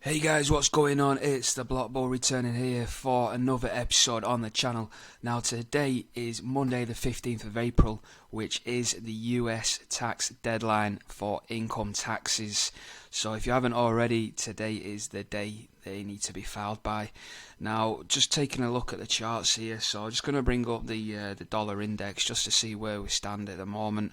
Hey guys, what's going on? It's the Block Bull returning here for another episode on the channel. Now today is Monday the 15th of April, which is the US tax deadline for income taxes. So if you haven't already, today is the day they need to be filed by. Now, just taking a look at the charts here, so I'm just going to bring up the dollar index just to see where we stand at the moment.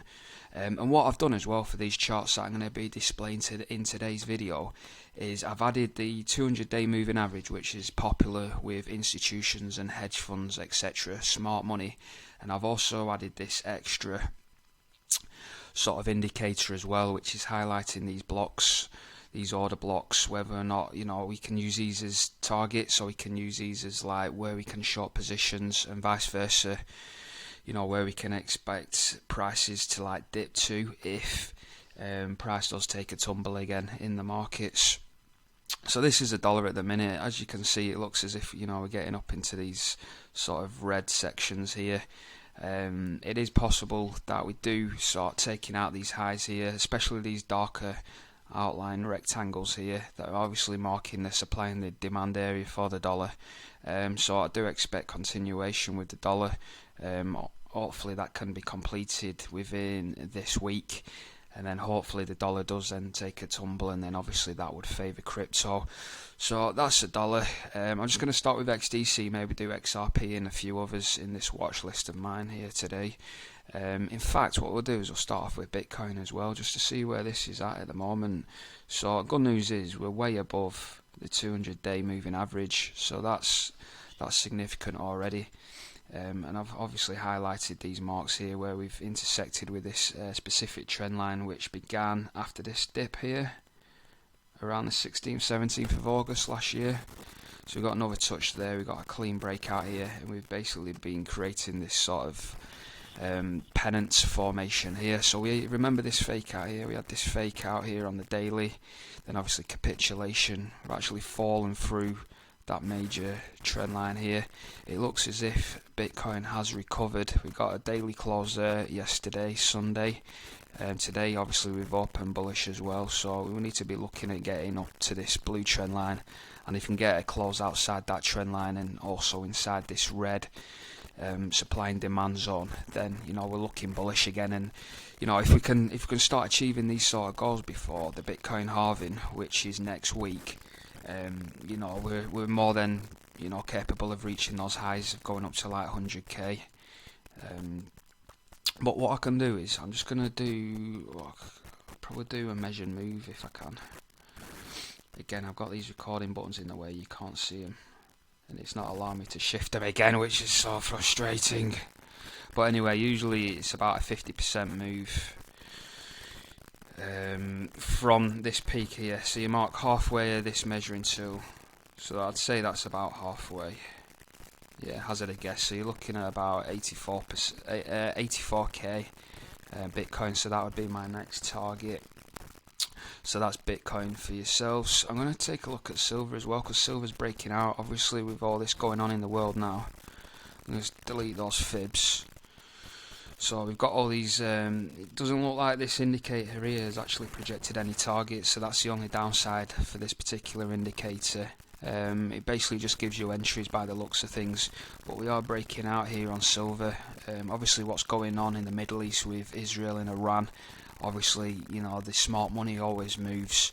And what I've done as well for these charts that I'm going to be displaying in today's video is I've added the 200-day moving average, which is popular with institutions and hedge funds, etc., smart money, and I've also added this extra sort of indicator as well, which is highlighting these blocks, these order blocks, whether or not we can use these as targets, or we can use these as like where we can short positions, and vice versa. Where we can expect prices to like dip to if price does take a tumble again in the markets. So this is a dollar at the minute. As you can see, it looks as if we're getting up into these sort of red sections here. It is possible that we do start taking out these highs here, especially these darker outline rectangles here that are obviously marking the supply and the demand area for the dollar. So I do expect continuation with the dollar. Hopefully that can be completed within this week, and then hopefully the dollar does then take a tumble, and then obviously that would favour crypto. So that's the dollar. I'm just going to start with XDC, maybe do XRP and a few others in this watch list of mine here today. In fact, what we'll do is we'll start off with Bitcoin as well, just to see where this is at the moment. So good news is we're way above the 200-day moving average, so that's significant already. And I've obviously highlighted these marks here where we've intersected with this specific trend line, which began after this dip here around the 16th, 17th of August last year. So we've got another touch there, we've got a clean breakout here, and we've basically been creating this sort of pennant formation here. So we remember this fake out here, we had this fake out here on the daily, then obviously capitulation. We've actually fallen through that major trend line here. It looks as if Bitcoin has recovered. We got a daily close there yesterday, Sunday, and today obviously we've opened bullish as well, so we need to be looking at getting up to this blue trend line, and if we can get a close outside that trend line and also inside this red supply and demand zone, then we're looking bullish again. And if we can start achieving these sort of goals before the Bitcoin halving, which is next week, we're more than capable of reaching those highs of going up to like 100k. But what I can do is I'm just gonna I'll probably do a measured move if I can. Again, I've got these recording buttons in the way, you can't see them, and it's not allowing me to shift them again, which is so frustrating. But anyway, usually it's about a 50% move from this peak here. So you mark halfway of this measuring tool, so I'd say that's about halfway. Yeah, hazard a guess. So you're looking at about 84k Bitcoin, so that would be my next target. So that's Bitcoin for yourselves. I'm going to take a look at silver as well, because silver's breaking out obviously with all this going on in the world now. I'm going to delete those fibs. So we've got all these, it doesn't look like this indicator here has actually projected any targets, so that's the only downside for this particular indicator. It basically just gives you entries by the looks of things, but we are breaking out here on silver. Obviously what's going on in the Middle East with Israel and Iran, obviously the smart money always moves.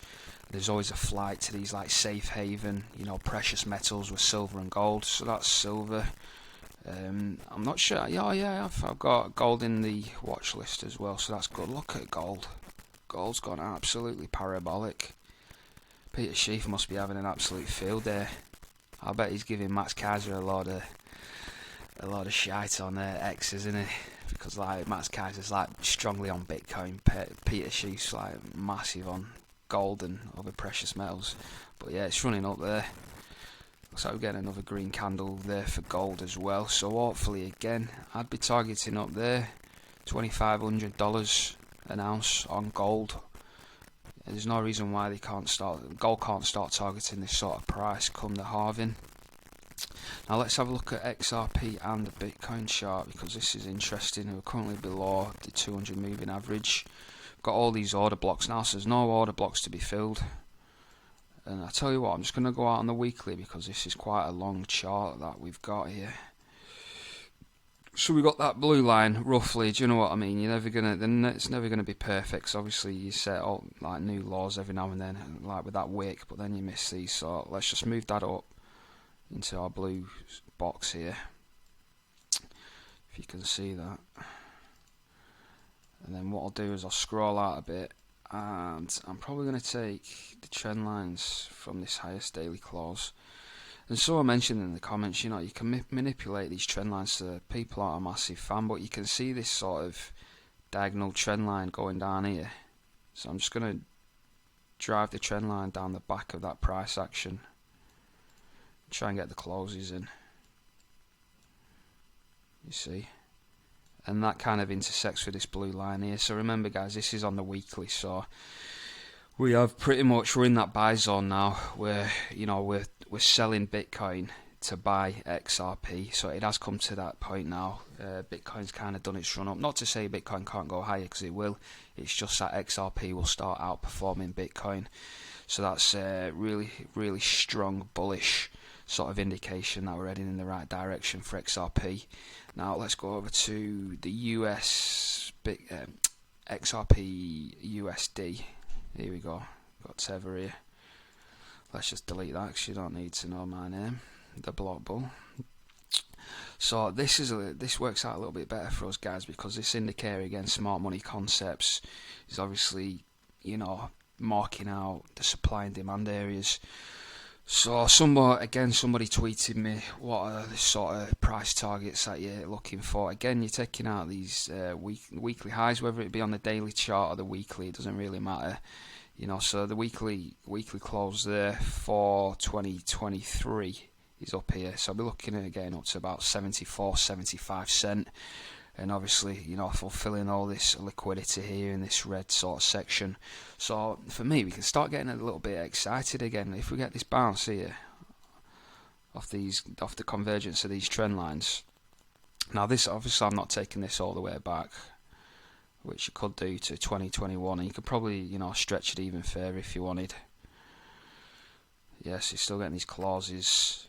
There's always a flight to these like safe haven precious metals with silver and gold, so that's silver. I'm not sure. Yeah, I've got gold in the watch list as well, so that's good. Look at gold. Gold's gone absolutely parabolic. Peter Schiff must be having an absolute field day. I bet he's giving Max Kaiser a lot of shite on X, isn't he? Because like Max Kaiser's like strongly on Bitcoin, Peter Schiff's like massive on gold and other precious metals. But yeah, it's running up there. Looks like we're getting another green candle there for gold as well. So hopefully again, I'd be targeting up there, $2,500 an ounce on gold. There's no reason why gold can't start targeting this sort of price come the halving. Now let's have a look at XRP and the Bitcoin chart, because this is interesting. We're currently below the 200 moving average. We've got all these order blocks now, so there's no order blocks to be filled. And I tell you what, I'm just going to go out on the weekly because this is quite a long chart that we've got here. So we got that blue line roughly. Do you know what I mean? You're never gonna. It's never gonna be perfect. 'Cause obviously, you set all like new laws every now and then, like with that wick. But then you miss these. So let's just move that up into our blue box here. If you can see that. And then what I'll do is I'll scroll out a bit, and I'm probably gonna take the trend lines from this highest daily close. And so I mentioned in the comments, you know, you can manipulate these trend lines so people aren't a massive fan, but you can see this sort of diagonal trend line going down here. So I'm just going to drive the trend line down the back of that price action. Try and get the closes in. You see? And that kind of intersects with this blue line here. So remember guys, this is on the weekly, so we have pretty much, we're in that buy zone now where, you know, we're selling Bitcoin to buy XRP. So it has come to that point now. Bitcoin's kind of done its run up. Not to say Bitcoin can't go higher, because it will. It's just that XRP will start outperforming Bitcoin. So that's a really, really strong bullish sort of indication that we're heading in the right direction for XRP. Now let's go over to the US XRP USD. Here we go. Got Tether here. Let's just delete that because you don't need to know my name. The block bull. So this works out a little bit better for us guys, because this indicator, again, smart money concepts, is obviously, you know, marking out the supply and demand areas. So somebody tweeted me, what are the sort of price targets that you're looking for? Again, you're taking out these weekly highs, whether it be on the daily chart or the weekly, it doesn't really matter. You know, so the weekly close there for 2023 is up here. So I'll be looking at getting up to about 75 cent. And obviously, you know, fulfilling all this liquidity here in this red sort of section. So for me, we can start getting a little bit excited again if we get this bounce here off the convergence of these trend lines. Now this, obviously, I'm not taking this all the way back, which you could do to 2021, and you could probably, you know, stretch it even further if you wanted. Yes, you're still getting these clauses.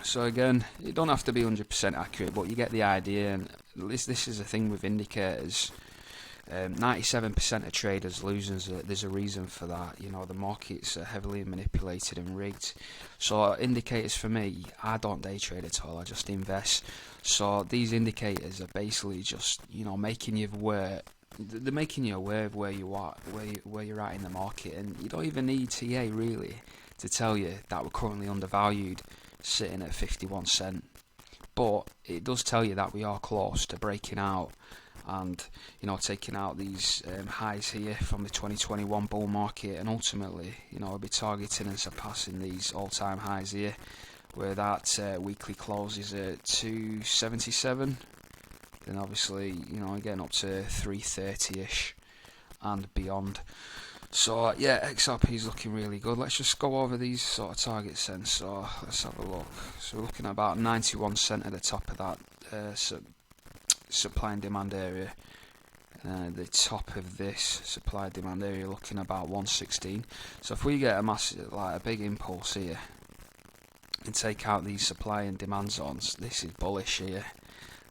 So again, you don't have to be 100% accurate, but you get the idea. And this is the thing with indicators. 97% of traders lose. There's a reason for that. You know, the markets are heavily manipulated and rigged. So indicators, for me, I don't day trade at all. I just invest. So these indicators are basically just, you know, making you aware. They're making you aware of where you are, where you're at in the market, and you don't even need TA really to tell you that we're currently undervalued, sitting at 51 cent. But it does tell you that we are close to breaking out and, you know, taking out these highs here from the 2021 bull market, and ultimately, you know, we'll be targeting and surpassing these all-time highs here, where that weekly close is at 277. Then obviously, you know, getting up to 330ish and beyond. So yeah, XRP is looking really good. Let's just go over these sort of targets then. So let's have a look. So we're looking at about 91 cent at the top of that supply and demand area. The top of this supply and demand area looking about 116. So if we get a massive, like a big impulse here, and take out these supply and demand zones, this is bullish here.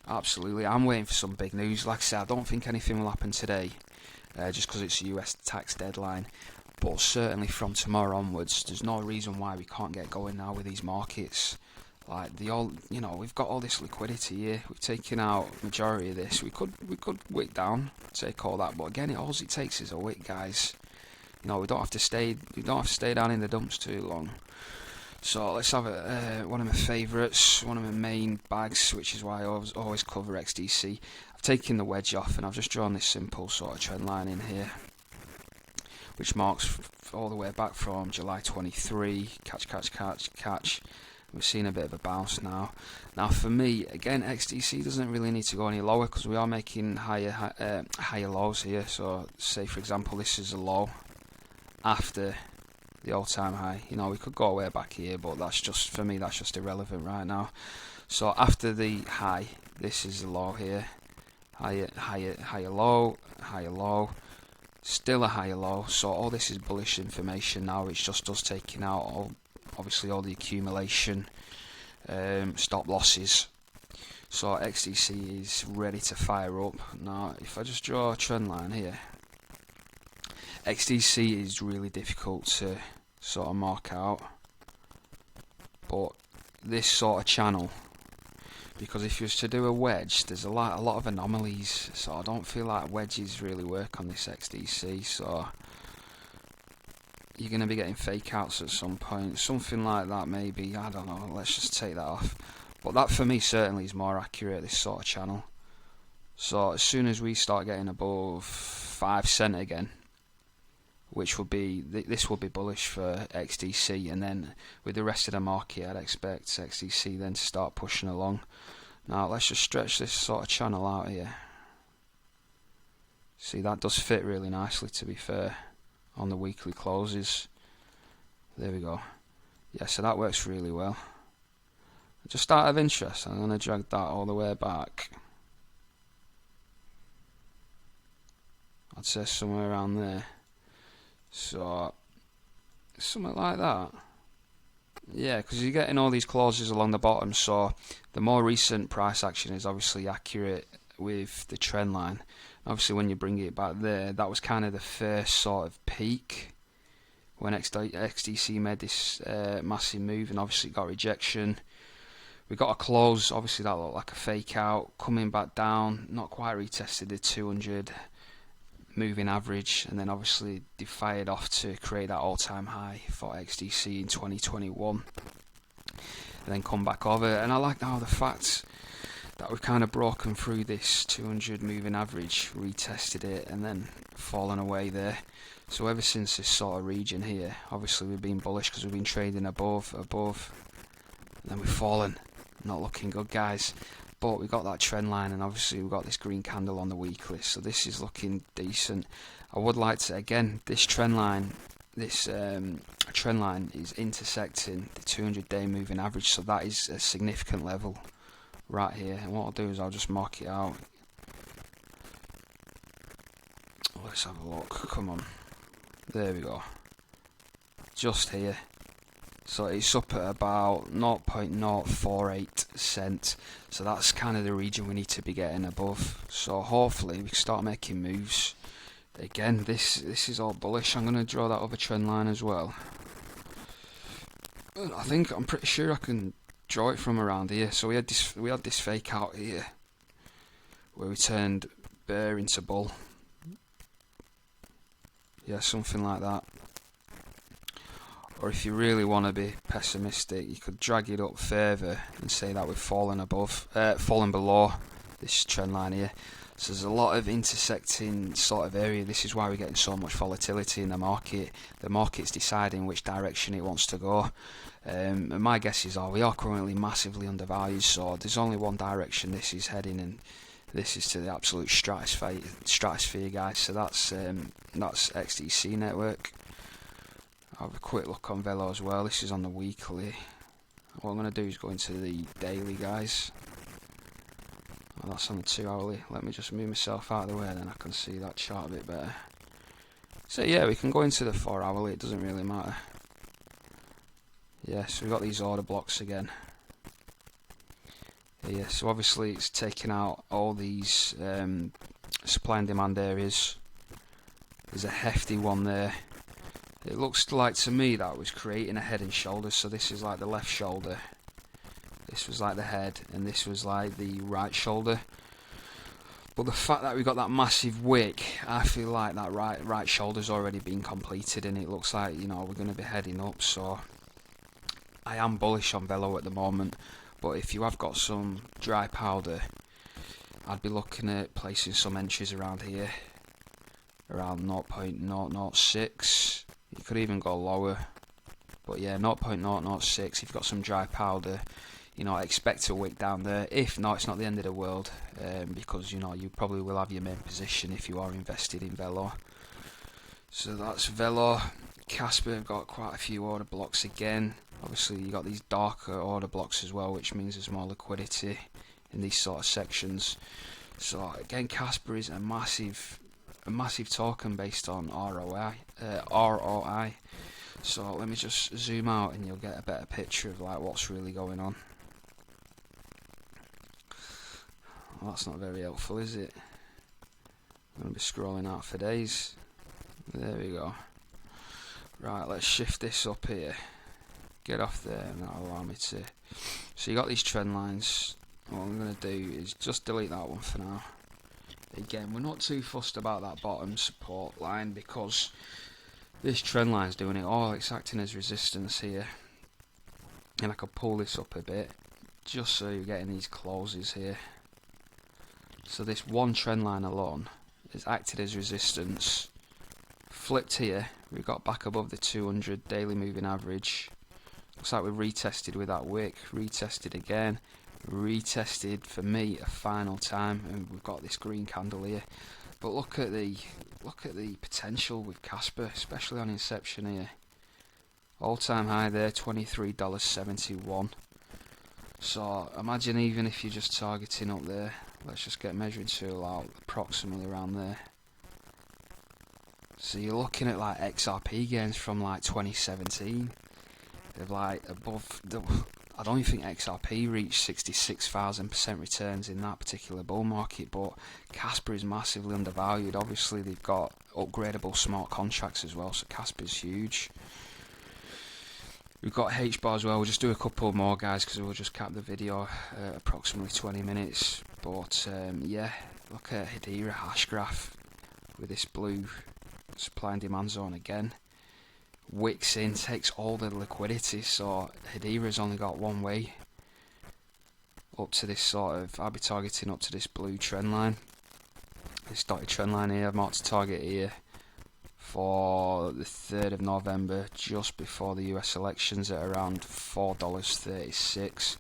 Absolutely. I'm waiting for some big news. Like I said, I don't think anything will happen today, just because it's a US tax deadline. But certainly from tomorrow onwards, there's no reason why we can't get going now with these markets. Like you know, we've got all this liquidity here. We've taken out majority of this. We could wick down, take all that. But again, all it takes is a wick, guys. You know, we don't have to stay down in the dumps too long. So let's have one of my favourites, one of my main bags, which is why I always cover XDC. I've taken the wedge off and I've just drawn this simple sort of trend line in here, which marks all the way back from July 23, catch. We're seeing a bit of a bounce now. Now for me, again, XDC doesn't really need to go any lower because we are making higher lows here. So say for example, this is a low after the all-time high. You know, we could go way back here, but that's just, for me, that's just irrelevant right now. So after the high, this is the low here. Higher low, Still a higher low, so all this is bullish information now. It's just us taking out obviously all the accumulation stop losses. So XDC is ready to fire up. Now if I just draw a trend line here, XDC is really difficult to sort of mark out, but this sort of channel, because if you was to do a wedge, there's a lot of anomalies, so I don't feel like wedges really work on this XDC, so you're going to be getting fake outs at some point, something like that maybe, I don't know, let's just take that off. But that for me certainly is more accurate, this sort of channel. So as soon as we start getting above 5 cent again, which will be, this will be bullish for XDC, and then with the rest of the market I'd expect XDC then to start pushing along. Now let's just stretch this sort of channel out here. See, that does fit really nicely, to be fair, on the weekly closes. There we go. Yeah, so that works really well. Just out of interest, I'm going to drag that all the way back. I'd say somewhere around there. So, something like that. Yeah, because you're getting all these clauses along the bottom, so the more recent price action is obviously accurate with the trend line. Obviously when you bring it back there, that was kind of the first sort of peak when XDC made this massive move, and obviously got rejection. We got a close, obviously that looked like a fake out, coming back down, not quite retested the 200 moving average, and then obviously they fired off to create that all-time high for XDC in 2021, and then come back over. And I like now the fact that we've kind of broken through this 200 moving average, retested it, and then fallen away there. So ever since this sort of region here, obviously we've been bullish because we've been trading above, and then we've fallen. Not looking good, guys. But we got that trend line, and obviously we've got this green candle on the weekly, so this is looking decent. I would like to, again, this trend line is intersecting the 200-day moving average, so that is a significant level right here. And what I'll do is I'll just mark it out. Let's have a look. Come on, there we go. Just here. So it's up at about 0.048 cent. So that's kind of the region we need to be getting above. So hopefully we can start making moves. Again, this is all bullish. I'm going to draw that other trend line as well. I'm pretty sure I can draw it from around here. So we had this fake out here where we turned bear into bull. Yeah, something like that. Or if you really want to be pessimistic, you could drag it up further and say that we've fallen below this trend line here. So there's a lot of intersecting sort of area. This is why we're getting so much volatility in the market. The market's deciding which direction it wants to go. And my guess is, we are currently massively undervalued, so there's only one direction this is heading, and this is to the absolute stratosphere, guys. So that's XDC network. I'll have a quick look on Velo as well. This is on the weekly. What I'm going to do is go into the daily, guys. Oh, that's on the 2 hourly. Let me just move myself out of the way, then I can see that chart a bit better. So yeah, we can go into the 4 hourly, it doesn't really matter. Yeah, so we've got these order blocks again. Yeah, so obviously it's taking out all these supply and demand areas. There's a hefty one there. It looks like to me that was creating a head and shoulders, so this is like the left shoulder, this was like the head, and this was like the right shoulder. But the fact that we got that massive wick, I feel like that right shoulder's already been completed, and it looks like, you know, we're going to be heading up. So I am bullish on Velo at the moment, but if you have got some dry powder, I'd be looking at placing some entries around here, around 0.006. You could even go lower, but yeah, 0.006. If you've got some dry powder, you know, expect a wick down there. If not, it's not the end of the world, because, you know, you probably will have your main position if you are invested in Velo. So that's Velo. Casper got quite a few order blocks again. Obviously you got these darker order blocks as well, which means there's more liquidity in these sort of sections. So again, Casper is a massive a massive token based on ROI. So let me just zoom out and you'll get a better picture of like what's really going on. Well, that's not very helpful, is it? I'm going to be scrolling out for days. There we go. Right, let's shift this up here. Get off there and that'll allow me to. So you got these trend lines. What I'm going to do is just delete that one for now. Again, we're not too fussed about that bottom support line because this trend line is doing it all. It's acting as resistance here. And I could pull this up a bit just so you're getting these closes here. So this one trend line alone has acted as resistance. Flipped here, we got back above the 200 daily moving average. Looks like we retested with that wick, retested again, retested for me a final time, and we've got this green candle here. But look at the potential with Casper, especially on inception here. All-time high there, $23.71. So imagine even if you're just targeting up there. Let's just get measuring tool out, approximately around there. So you're looking at like XRP gains from like 2017. They're like above the. I don't even think XRP reached 66,000% returns in that particular bull market, but Casper is massively undervalued. Obviously, they've got upgradable smart contracts as well, so Casper's huge. We've got HBAR as well. We'll just do a couple more, guys, because we'll just cap the video approximately 20 minutes. But yeah, look at HBAR hash graph with this blue supply and demand zone again. Wicks in, takes all the liquidity, so Hedera's only got one way up to this sort of. I'll be targeting up to this blue trend line, this dotted trend line here. I've marked a target here for the 3rd of November, just before the US elections, at around $4.36.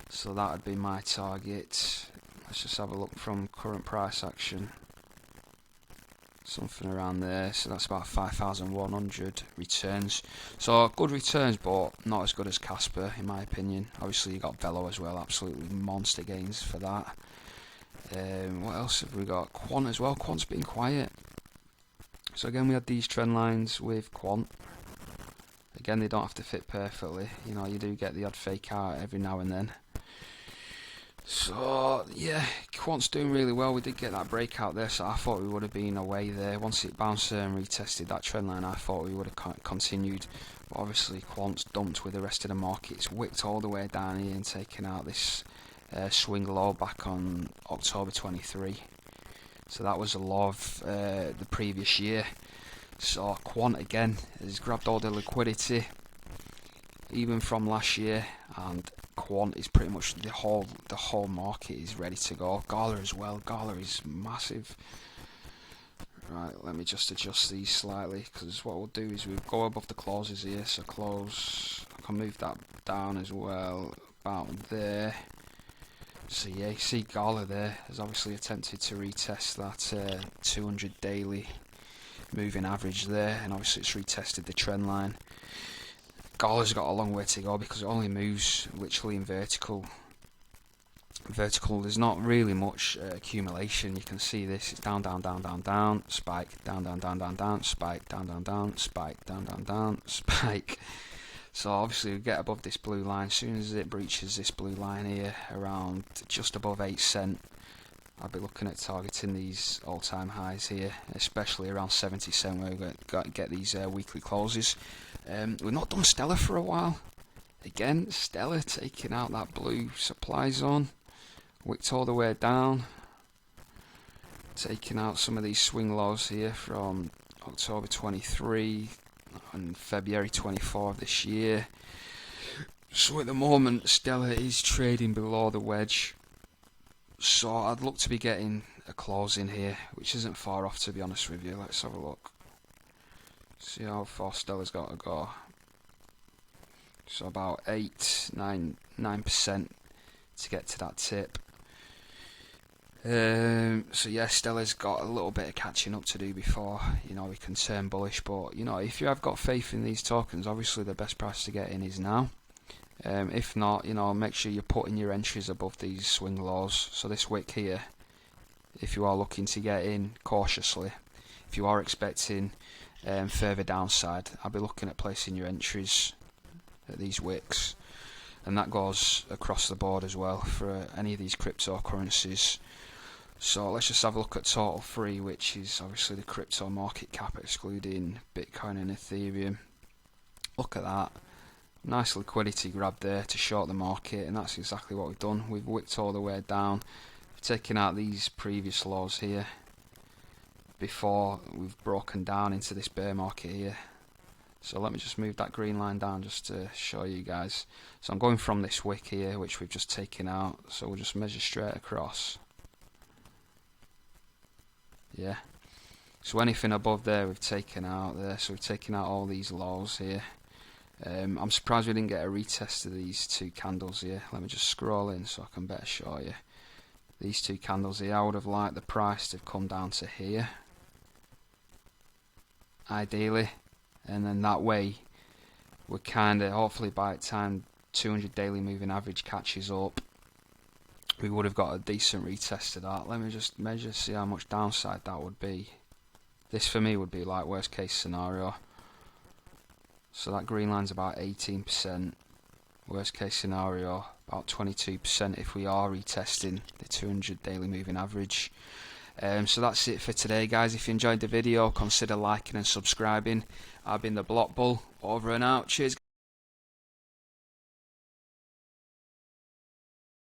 So that would be my target. Let's just have a look from current price action. Something around there, so that's about 5,100 returns. So good returns, but not as good as Casper in my opinion. Obviously you got Velo as well, absolutely monster gains for that. What else have we got? Quant as well. Quant's been quiet. So again, we had these trend lines with Quant. Again, they don't have to fit perfectly. You know, you do get the odd fake out every now and then. So yeah, Quant's doing really well. We did get that breakout there, so I thought we would have been away there. Once it bounced and retested that trend line, I thought we would have continued. But obviously Quant's dumped with the rest of the market. It's wicked all the way down here and taken out this swing low back on October 23. So that was a low of the previous year. So Quant again has grabbed all the liquidity, even from last year, and Quant is pretty much the whole market is ready to go. Gala as well. Gala is massive. Right, let me just adjust these slightly, because what we'll do is we'll go above the closes here. So close, I can move that down as well, about there. So yeah, you see Gala there has obviously attempted to retest that 200 daily moving average there, and obviously it's retested the trend line. Gala's got a long way to go because it only moves literally in vertical. There's not really much accumulation. You can see this, it's down, down, down, down, down, spike, down, down, down, down, down, spike, down, down, down, spike, down, down, down, spike. So obviously we get above this blue line. As soon as it breaches this blue line here, around just above 8 cent, I'll be looking at targeting these all-time highs here, especially around 70 cent where we get these weekly closes. We've not done Stellar for a while. Again, Stellar taking out that blue supply zone, wicked all the way down, taking out some of these swing lows here from October 23 and February 24 of this year. So at the moment, Stellar is trading below the wedge. So I'd look to be getting a close in here, which isn't far off, to be honest with you. Let's have a look. See how far Stellar's got to go. So about 9% to get to that tip. So yeah, Stellar's got a little bit of catching up to do before, you know, we can turn bullish. But you know, if you have got faith in these tokens, obviously the best price to get in is now. If not, you know, make sure you're putting your entries above these swing lows. So this wick here, if you are looking to get in cautiously, if you are expecting further downside, I'll be looking at placing your entries at these wicks, and that goes across the board as well for any of these cryptocurrencies. So let's just have a look at total free, which is obviously the crypto market cap excluding Bitcoin and Ethereum. Look at that, nice liquidity grab there to short the market, and that's exactly what we've done. We've wicked all the way down, taking out these previous lows here before we've broken down into this bear market here. So let me just move that green line down just to show you guys. So I'm going from this wick here, which we've just taken out, so we'll just measure straight across. Yeah, so anything above there we've taken out there, so we've taken out all these lows here. I'm surprised we didn't get a retest of these two candles here. Let me just scroll in so I can better show you. These two candles here, I would have liked the price to have come down to here, ideally, and then that way we're kind of, hopefully by the time 200 daily moving average catches up, we would have got a decent retest of that. Let me just measure, see how much downside that would be. This for me would be like worst case scenario. So that green line's about 18%. Worst case scenario about 22% if we are retesting the 200 daily moving average. So that's it for today, guys. If you enjoyed the video, consider liking and subscribing. I've been the Block Bull, over and out. Cheers, guys.